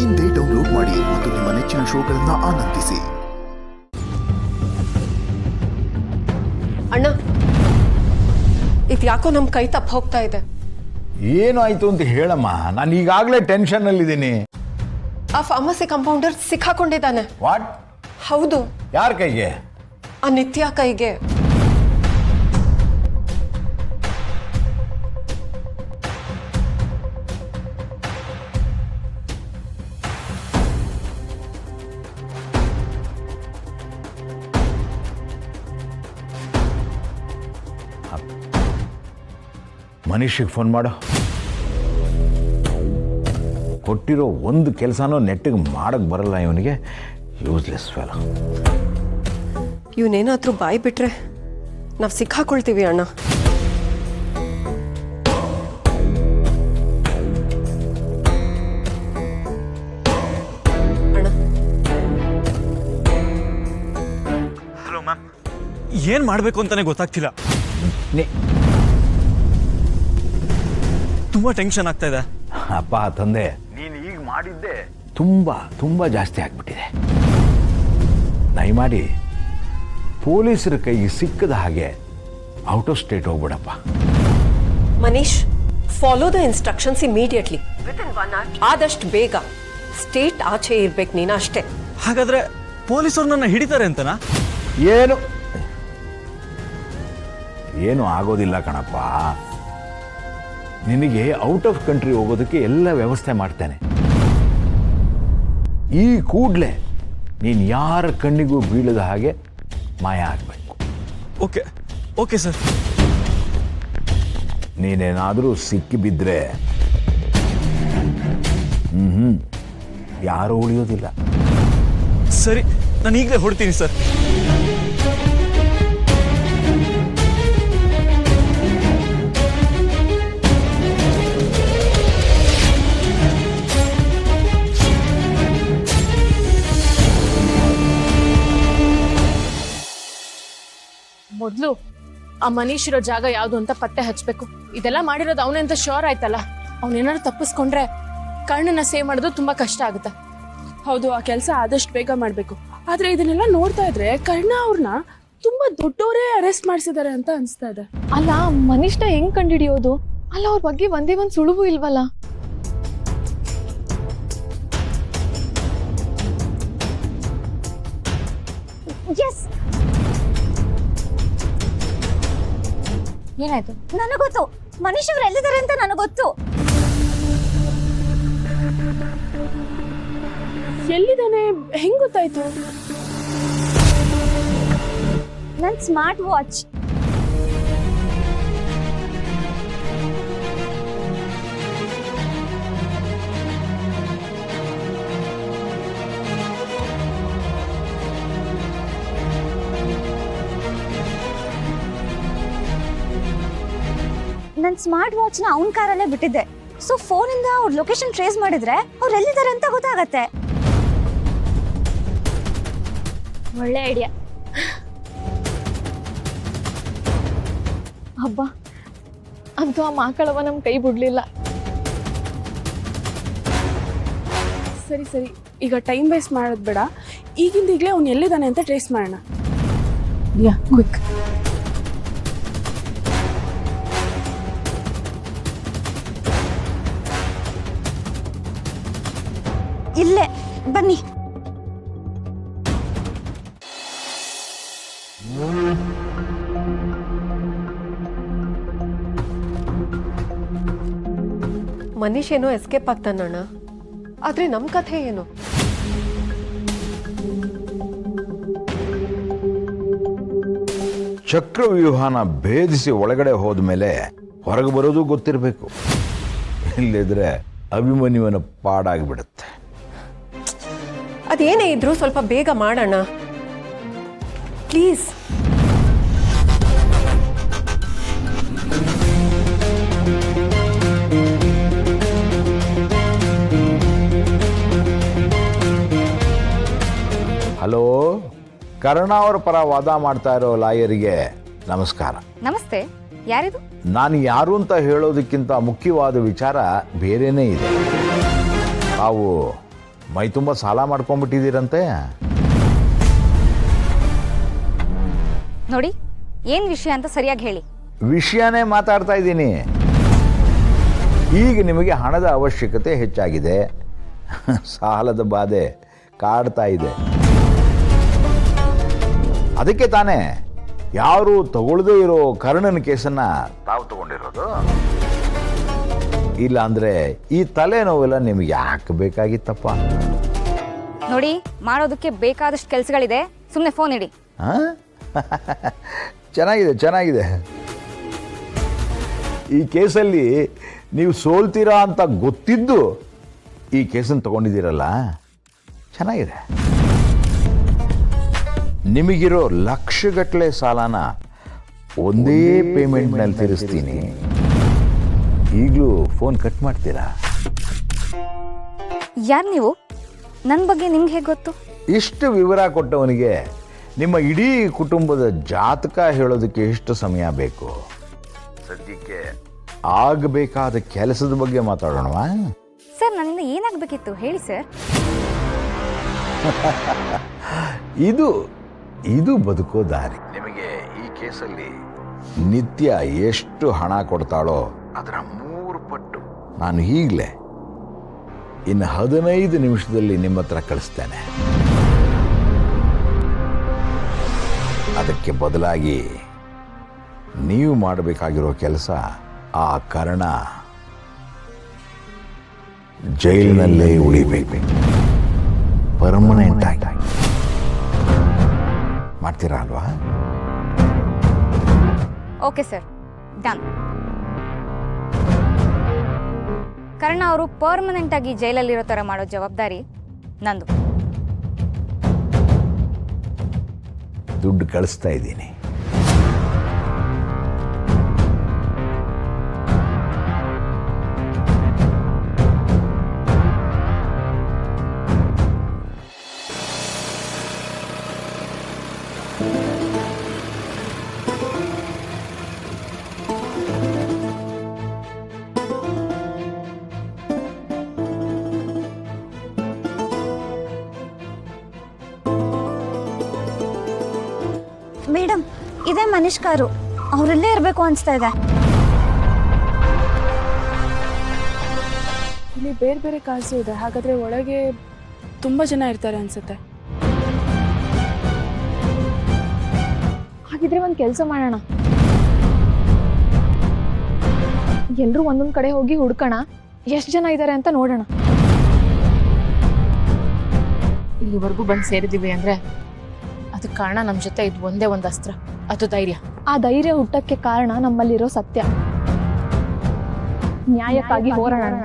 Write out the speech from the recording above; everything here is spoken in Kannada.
ಇಂದೇ ಡೌನ್ಲೋಡ್ ಮಾಡಿ ಮತ್ತು ನಿಮ್ಮ ನೆಚ್ಚಿನ ಶೋಗಳನ್ನು ಆನಂದಿಸಿ. ಅಣ್ಣ, ಇದು ಯಾಕೋ ನಮ್ಮ ಕೈ ತಪ್ಪ ಹೋಗ್ತಾ ಇದೆ. ಏನು ಆಯ್ತು ಅಂತ ಹೇಳಮ್ಮ, ನಾನು ಈಗಾಗಲೇ ಟೆನ್ಷನ್ ಅಲ್ಲಿದ್ದೀನಿ. ಆ ಫಾರ್ಮಸಿ ಕಂಪೌಂಡರ್ ಸಿಕ್ಕಾಕೊಂಡಿದ್ದಾನೆ. ವಾಟ್? ಹೌದು. ಯಾರ ಕೈಗೆ? ಆ ನಿತ್ಯ ಕೈಗೆ. ಮನೀಷಿಗೆ ಫೋನ್ ಮಾಡು. ಕೊಟ್ಟಿರೋ ಒಂದು ಕೆಲಸನೂ ನೆಟ್ಟಿಗೆ ಮಾಡಕ್ಕೆ ಬರಲ್ಲ ಇವನಿಗೆ. Useless fellow. ಇವನೇನಾದ್ರೂ ಬಾಯಿ ಬಿಟ್ರೆ ನಾವು ಸಿಕ್ಕಾಕೊಳ್ತೀವಿ ಅಣ್ಣ. ಅಣ್ಣ, ಹಲೋ ಮ್ಯಾಮ್, ಏನು ಮಾಡಬೇಕು ಅಂತಾನೆ ಗೊತ್ತಾಗ್ತಿಲ್ಲ. ತುಂಬ ಟೆನ್ಷನ್ ಆಗ್ತಾ ಇದೆ. ಅಪ್ಪ ತಂದೆ, ನೀನು ಈಗ ಮಾಡಿದ್ದೆ ತುಂಬ ತುಂಬ ಜಾಸ್ತಿ ಆಗ್ಬಿಟ್ಟಿದೆ. ದಯಮಾಡಿ ಪೊಲೀಸರ ಕೈಗೆ ಸಿಕ್ಕದ ಹಾಗೆ ಔಟ್ ಆಫ್ ಸ್ಟೇಟ್ ಹೋಗ್ಬಿಡಪ್ಪ. Manish, follow the instructions immediately. Within 1 hour ಆದಷ್ಟು ಬೇಗ ಸ್ಟೇಟ್ ಆಚೆ ಇರ್ಬೇಕು ನೀನು, ಅಷ್ಟೇ. ಹಾಗಾದ್ರೆ ಪೊಲೀಸರು ನನ್ನ ಹಿಡಿತಾರೆ ಅಂತನಾ? ಏನು ಆಗೋದಿಲ್ಲ ಕಣಪ್ಪ. ನಿನಗೆ ಔಟ್ ಆಫ್ ಕಂಟ್ರಿ ಹೋಗೋದಕ್ಕೆ ಎಲ್ಲ ವ್ಯವಸ್ಥೆ ಮಾಡ್ತೇನೆ. ಈ ಕೂಡಲೇ ನೀನು ಯಾರ ಕಣ್ಣಿಗೂ ಬೀಳದ ಹಾಗೆ ಮಾಯ ಆಗಬೇಕು. Okay okay sir. ನೀನೇನಾದರೂ ಸಿಕ್ಕಿ ಬಿದ್ದರೆ ಯಾರೂ ಉಳಿಯೋದಿಲ್ಲ. ಸರಿ, ನಾನು ಈಗಲೇ ಹೊಡ್ತೀನಿ ಸರ್. ಮೊದ್ಲು ಆ ಮನೀಶ್ ಇರೋ ಜಾಗ ಯಾವ್ದು ಅಂತ ಪತ್ತೆ ಹಚ್ಬೇಕು. ಇದೆಲ್ಲ ಮಾಡಿರೋದು ಅವನೇ ಅಂತ ಶೋರ್ ಆಯ್ತಲ್ಲ. ಅವನೇನಾದ್ರು ತಪ್ಪಿಸ್ಕೊಂಡ್ರೆ ಕರ್ಣನ ಸೇವ್ ಮಾಡೋದು ತುಂಬಾ ಕಷ್ಟ ಆಗುತ್ತೆ. ಹೌದು, ಆ ಕೆಲಸ ಆದಷ್ಟು ಬೇಗ ಮಾಡ್ಬೇಕು. ಆದ್ರೆ ಇದನ್ನೆಲ್ಲ ನೋಡ್ತಾ ಇದ್ರೆ ಕರ್ಣ ಅವ್ರನ್ನ ತುಂಬಾ ದೊಡ್ಡವರೇ ಅರೆಸ್ಟ್ ಮಾಡಿಸಿದ್ದಾರೆ ಅಂತ ಅನ್ಸ್ತಾ ಇದೆ. ಅಲ್ಲ, ಮನೀಶ್ನ ಹೆಂಗ್ ಕಂಡಿಡಿಯೋದು? ಅಲ್ಲ, ಅವ್ರ ಬಗ್ಗೆ ಒಂದೇ ಒಂದ್ ಸುಳುವು ಇಲ್ವಲ್ಲ. ಏನಾಯ್ತು? ನನಗೆ ಗೊತ್ತು, ಮನೀಶ್ ಅವ್ರು ಎಲ್ಲಿದ್ದಾರೆ ಅಂತ ನನಗೆ ಗೊತ್ತು. ಎಲ್ಲಿದ್ದಾನೆ? ಹೆಂಗ್ ಗೊತ್ತಾಯ್ತು? ನನ್ ಸ್ಮಾರ್ಟ್ ವಾಚ್. ನನ್ನ ಸ್ಮಾರ್ಟ್ ವಾಚ್ನ ಅವನ ಕಾರಲ್ಲೇ ಬಿಟ್ಟಿದ್ದೆ. ಸೊ ಫೋನಿಂದ ಅವ್ರ ಲೊಕೇಶನ್ ಟ್ರೇಸ್ ಮಾಡಿದ್ರೆ ಅವ್ರು ಎಲ್ಲಿದ್ದಾರೆ ಅಂತ ಗೊತ್ತಾಗತ್ತೆ. ಒಳ್ಳೆ ಐಡಿಯಾ. ಹಬ್ಬ ಅಂತೂ ಆ ಮಾಕಳವ ನಮ್ ಕೈ ಬಿಡ್ಲಿಲ್ಲ. ಸರಿ ಸರಿ, ಈಗ ಟೈಮ್ ವೇಸ್ಟ್ ಮಾಡೋದು ಬೇಡ. ಈಗಿಂದ ಈಗಲೇ ಅವ್ನು ಎಲ್ಲಿದ್ದಾನೆ ಅಂತ ಟ್ರೇಸ್ ಮಾಡೋಣ. ಕ್ವಿಕ್. ಇಲ್ಲೇ ಬನ್ನಿ. ಮನೀಶ್ ಏನೋ ಎಸ್ಕೇಪ್ ಆಗ್ತಾನಣ್ಣ, ಆದ್ರೆ ನಮ್ ಕಥೆ ಏನು? ಚಕ್ರವ್ಯೂಹನ ಭೇದಿಸಿ ಒಳಗಡೆ ಹೋದ್ಮೇಲೆ ಹೊರಗೆ ಬರೋದು ಗೊತ್ತಿರಬೇಕು. ಇಲ್ಲಿದ್ರೆ ಅಭಿಮನ್ಯುವನ ಪಾಡಾಗಿಬಿಡುತ್ತೆ. ಅದೇನೇ ಇದ್ರು ಸ್ವಲ್ಪ ಬೇಗ ಮಾಡೋಣ ಪ್ಲೀಸ್. ಹಲೋ, ಕರ್ಣ ಅವರ ಪರ ವಾದ ಮಾಡ್ತಾ ಇರೋ ಲಾಯರಿಗೆ ನಮಸ್ಕಾರ. ನಮಸ್ತೆ. ಯಾರಿದು? ನಾನು ಯಾರು ಅಂತ ಹೇಳೋದಕ್ಕಿಂತ ಮುಖ್ಯವಾದ ವಿಚಾರ ಬೇರೆನೇ ಇದೆ. ತಾವು ಮೈ ತುಂಬ ಸಾಲ ಮಾಡ್ಕೊಂಡ್ಬಿಟ್ಟಿದ್ದೀರಂತೆ. ನೋಡಿ ಏನ್ ವಿಷಯ ಅಂತ ಸರಿಯಾಗಿ ಹೇಳಿ. ವಿಷಯನೇ ಮಾತಾಡ್ತಾ ಇದ್ದೀನಿ. ಈಗ ನಿಮಗೆ ಹಣದ ಅವಶ್ಯಕತೆ ಹೆಚ್ಚಾಗಿದೆ, ಸಾಲದ ಬಾಧೆ ಕಾಡ್ತಾ ಇದೆ. ಅದಕ್ಕೆ ತಾನೇ ಯಾರು ತಗೊಳ್ಳದೇ ಇರೋ ಕರ್ಣನ ಕೇಸನ್ನ ತಾವು ತಗೊಂಡಿರೋದು. ಇಲ್ಲ ಅಂದ್ರೆ ಈ ತಲೆನೋವೆಲ್ಲ ನಿಮ್ಗೆ ಯಾಕೆ ಬೇಕಾಗಿತ್ತಪ್ಪ? ನೋಡಿ ಮಾಡೋದಕ್ಕೆ ಬೇಕಾದಷ್ಟು ಕೆಲಸಗಳಿದೆ, ಸುಮ್ಮನೆ ಫೋನ್ ಇಡಿ. ಚೆನ್ನಾಗಿದೆ ಚೆನ್ನಾಗಿದೆ. ಈ ಕೇಸಲ್ಲಿ ನೀವು ಸೋಲ್ತೀರಾ ಅಂತ ಗೊತ್ತಿದ್ದು ಈ ಕೇಸನ್ನು ತಗೊಂಡಿದ್ದೀರಲ್ಲ, ಚೆನ್ನಾಗಿದೆ. ನಿಮಗಿರೋ ಲಕ್ಷಗಟ್ಟಲೆ ಸಾಲನ ಒಂದೇ ಪೇಮೆಂಟ್ನಲ್ಲಿ ತೀರಿಸ್ತೀನಿ. ಈಗಲೂ ಫೋನ್ ಕಟ್ ಮಾಡ್ತೀರಾ? ಯಾರು ನೀವು? ನನ್ನ ಬಗ್ಗೆ ನಿಮ್ಗೆ ಹೇಗೆ ಗೊತ್ತು? ಇಷ್ಟು ವಿವರ ಕೊಟ್ಟವನಿಗೆ ನಿಮ್ಮ ಇಡೀ ಕುಟುಂಬದ ಜಾತಕ ಹೇಳೋದಕ್ಕೆ ಎಷ್ಟು ಸಮಯ ಬೇಕು? ಸದ್ಯಕ್ಕೆ ಆಗಬೇಕಾದ ಕೆಲಸದ ಬಗ್ಗೆ ಮಾತಾಡೋಣವಾ? ಸರ್ ನನ್ನಿಂದ ಏನಾಗಬೇಕಿತ್ತು ಹೇಳಿ ಸರ್. ಇದು ಬದುಕೋ ದಾರಿ. ನಿಮಗೆ ಈ ಕೇಸಲ್ಲಿ ನಿತ್ಯ ಎಷ್ಟು ಹಣ ಕೊಡ್ತಾಳೋ ಅದರ 3 ಪಟ್ಟು ನಾನು ಈಗಲೇ ಇನ್ನು 15 ನಿಮಿಷದಲ್ಲಿ ನಿಮ್ಮ ಹತ್ರ ಕಳಿಸ್ತೇನೆ. ಅದಕ್ಕೆ ಬದಲಾಗಿ ನೀವು ಮಾಡಬೇಕಾಗಿರೋ ಕೆಲಸ, ಆ ಕರ್ಣ ಜೈಲಿನಲ್ಲೇ ಉಳಿಬೇಕು, ಪರ್ಮನೆಂಟ್ ಆಗಿ. ಮಾಡ್ತೀರಾ ಅಲ್ವಾ? Okay sir, done. ಕರ್ಣ ಅವರು ಪರ್ಮನೆಂಟ್ ಆಗಿ ಜೈಲಲ್ಲಿರೋ ಥರ ಮಾಡೋ ಜವಾಬ್ದಾರಿ ನಂದು. ದುಡ್ಡು ಕಳಿಸ್ತಾ ಇದ್ದೀನಿ. ಮೇಡಮ್, ಇದೇ ಮನೀಶ್ ಕಾರು. ಅವರಲ್ಲೇ ಇರಬೇಕು ಅನಿಸ್ತಾ ಇದೆ. ಇಲ್ಲಿ ಬೇರೆ ಬೇರೆ ಕಾರ್ಸು ಇದೆ, ಹಾಗಾದರೆ ಒಳಗೆ ತುಂಬ ಜನ ಇರ್ತಾರೆ ಅನಿಸುತ್ತೆ. ಹಾಗಿದ್ರೆ ಒಂದು ಕೆಲಸ ಮಾಡೋಣ, ಎಲ್ಲರೂ ಒಂದೊಂದು ಕಡೆ ಹೋಗಿ ಹುಡ್ಕೋಣ, ಎಷ್ಟು ಜನ ಇದ್ದಾರೆ ಅಂತ ನೋಡೋಣ. ಇಲ್ಲಿವರೆಗೂ ಬಂದು ಸೇರಿದ್ದೀವಿ ಅಂದರೆ ಅದಕ್ಕೆ ಕಾರಣ ನಮ್ಮ ಜೊತೆ ಇದು ಒಂದೇ ಒಂದು ಅಸ್ತ್ರ, ಅದು ಧೈರ್ಯ. ಆ ಧೈರ್ಯ ಹುಟ್ಟಕ್ಕೆ ಕಾರಣ ನಮ್ಮಲ್ಲಿರೋ ಸತ್ಯ. ನ್ಯಾಯಕ್ಕಾಗಿ ಹೋರಾಡೋಣ.